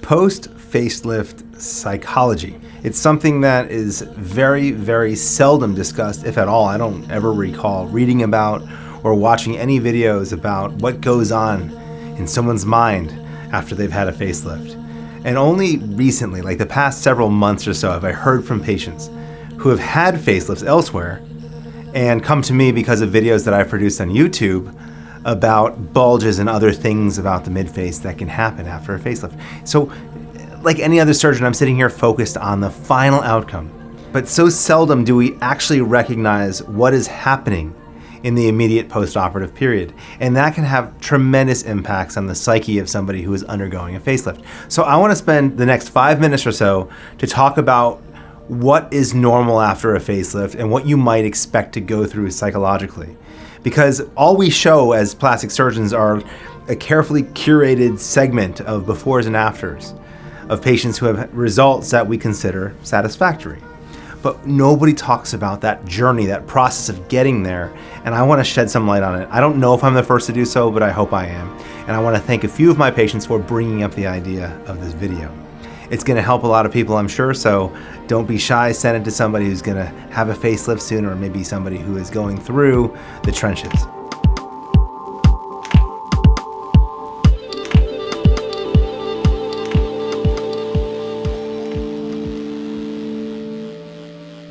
Post-facelift psychology. It's something that is very, very seldom discussed, if at all. I don't ever recall reading about or watching any videos about what goes on in someone's mind after they've had a facelift. And only recently, like the past several months or so, have I heard from patients who have had facelifts elsewhere and come to me because of videos that I've produced on YouTube about bulges and other things about the midface that can happen after a facelift. So, like any other surgeon, I'm sitting here focused on the final outcome. But so seldom do we actually recognize what is happening in the immediate post-operative period. And that can have tremendous impacts on the psyche of somebody who is undergoing a facelift. So I want to spend the next 5 minutes or so to talk about what is normal after a facelift and what you might expect to go through psychologically. Because all we show as plastic surgeons are a carefully curated segment of befores and afters of patients who have results that we consider satisfactory. But nobody talks about that journey, that process of getting there, and I want to shed some light on it. I don't know if I'm the first to do so, but I hope I am. And I want to thank a few of my patients for bringing up the idea of this video. It's going to help a lot of people, I'm sure, so don't be shy. Send it to somebody who's going to have a facelift soon, or maybe somebody who is going through the trenches.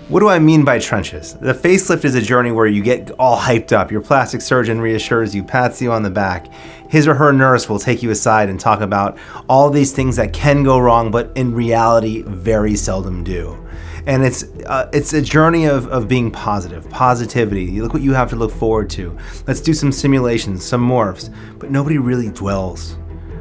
What do I mean by trenches? The facelift is a journey where you get all hyped up. Your plastic surgeon reassures you, pats you on the back. His or her nurse will take you aside and talk about all these things that can go wrong, but in reality, very seldom do. And it's a journey of being positive, positivity. You look what you have to look forward to. Let's do some simulations, some morphs, but nobody really dwells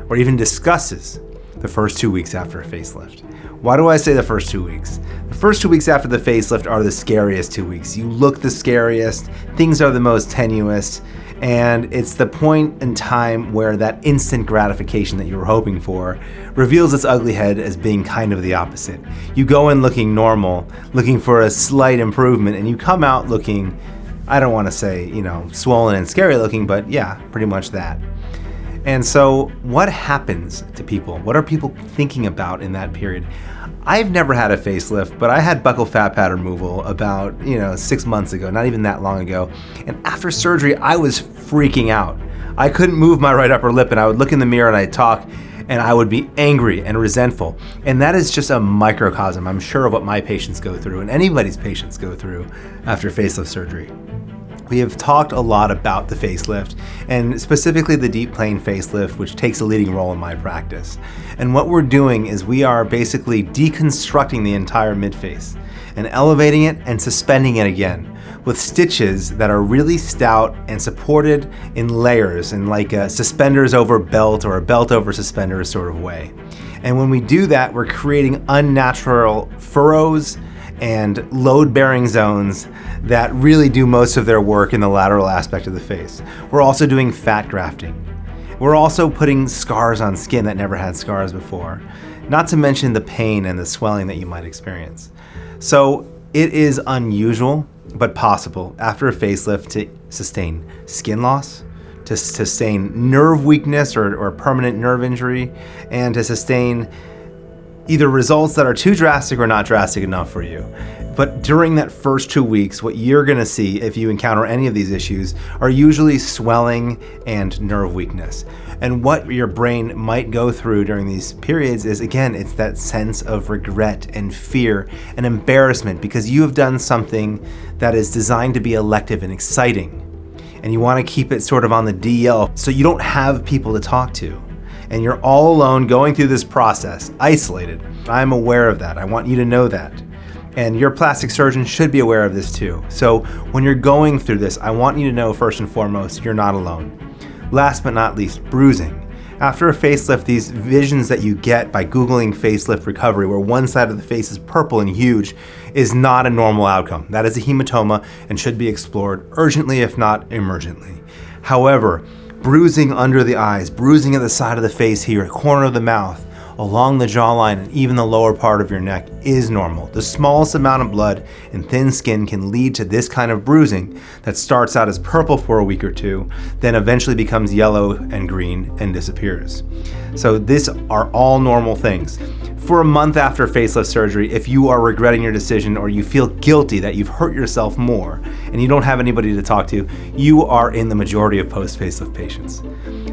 or even discusses the first 2 weeks after a facelift. Why do I say the first 2 weeks? The first 2 weeks after the facelift are the scariest 2 weeks. You look the scariest, things are the most tenuous, and it's the point in time where that instant gratification that you were hoping for reveals its ugly head as being kind of the opposite. You go in looking normal, looking for a slight improvement, and you come out looking, I don't want to say, swollen and scary looking, but yeah, pretty much that. And so what happens to people? What are people thinking about in that period? I've never had a facelift, but I had buccal fat pad removal about 6 months ago, not even that long ago. And after surgery, I was freaking out. I couldn't move my right upper lip, and I would look in the mirror and I'd talk, and I would be angry and resentful. And that is just a microcosm, I'm sure, of what my patients go through and anybody's patients go through after facelift surgery. We have talked a lot about the facelift, and specifically the deep plane facelift, which takes a leading role in my practice. And what we're doing is we are basically deconstructing the entire midface and elevating it and suspending it again with stitches that are really stout and supported in layers in like a suspenders over belt or a belt over suspenders sort of way. And when we do that, we're creating unnatural furrows and load-bearing zones that really do most of their work in the lateral aspect of the face. We're also doing fat grafting. We're also putting scars on skin that never had scars before, not to mention the pain and the swelling that you might experience. So it is unusual, but possible after a facelift to sustain skin loss, to sustain nerve weakness or permanent nerve injury, and to sustain either results that are too drastic or not drastic enough for you. But during that first 2 weeks, what you're gonna see if you encounter any of these issues are usually swelling and nerve weakness. And what your brain might go through during these periods is, again, it's that sense of regret and fear and embarrassment because you have done something that is designed to be elective and exciting. And you wanna keep it sort of on the DL so you don't have people to talk to. And you're all alone going through this process, isolated. I'm aware of that. I want you to know that. And your plastic surgeon should be aware of this too. So when you're going through this, I want you to know first and foremost, you're not alone. Last but not least, bruising. After a facelift, these visions that you get by Googling facelift recovery, where one side of the face is purple and huge, is not a normal outcome. That is a hematoma and should be explored urgently, if not emergently. However, bruising under the eyes, bruising at the side of the face here, corner of the mouth, along the jawline and even the lower part of your neck is normal. The smallest amount of blood and thin skin can lead to this kind of bruising that starts out as purple for a week or two, then eventually becomes yellow and green and disappears. So these are all normal things. For a month after facelift surgery, if you are regretting your decision or you feel guilty that you've hurt yourself more and you don't have anybody to talk to, you are in the majority of post-facelift patients.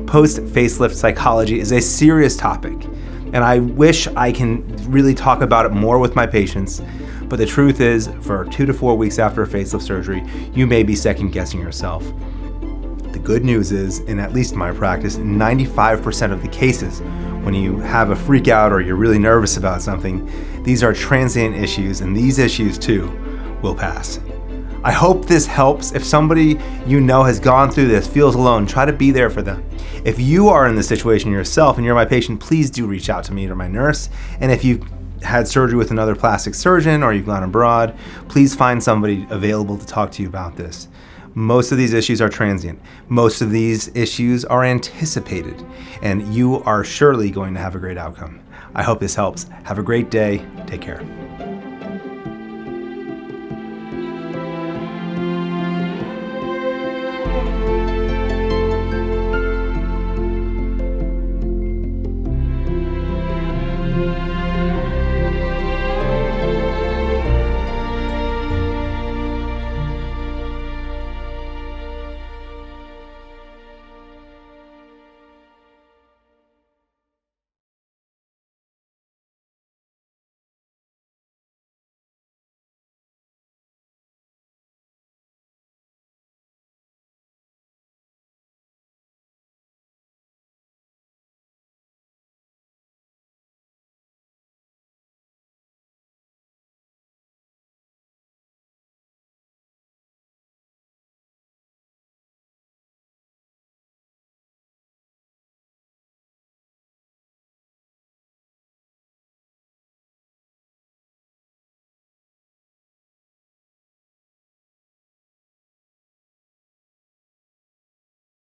Post-facelift psychology is a serious topic, and I wish I can really talk about it more with my patients, but the truth is, for 2 to 4 weeks after a facelift surgery, you may be second guessing yourself. The good news is, in at least my practice, 95% of the cases, when you have a freak out or you're really nervous about something, these are transient issues, and these issues too will pass. I hope this helps. If somebody you know has gone through this, feels alone, try to be there for them. If you are in this situation yourself and you're my patient, please do reach out to me or my nurse. And if you've had surgery with another plastic surgeon or you've gone abroad, please find somebody available to talk to you about this. Most of these issues are transient. Most of these issues are anticipated, and you are surely going to have a great outcome. I hope this helps. Have a great day. Take care.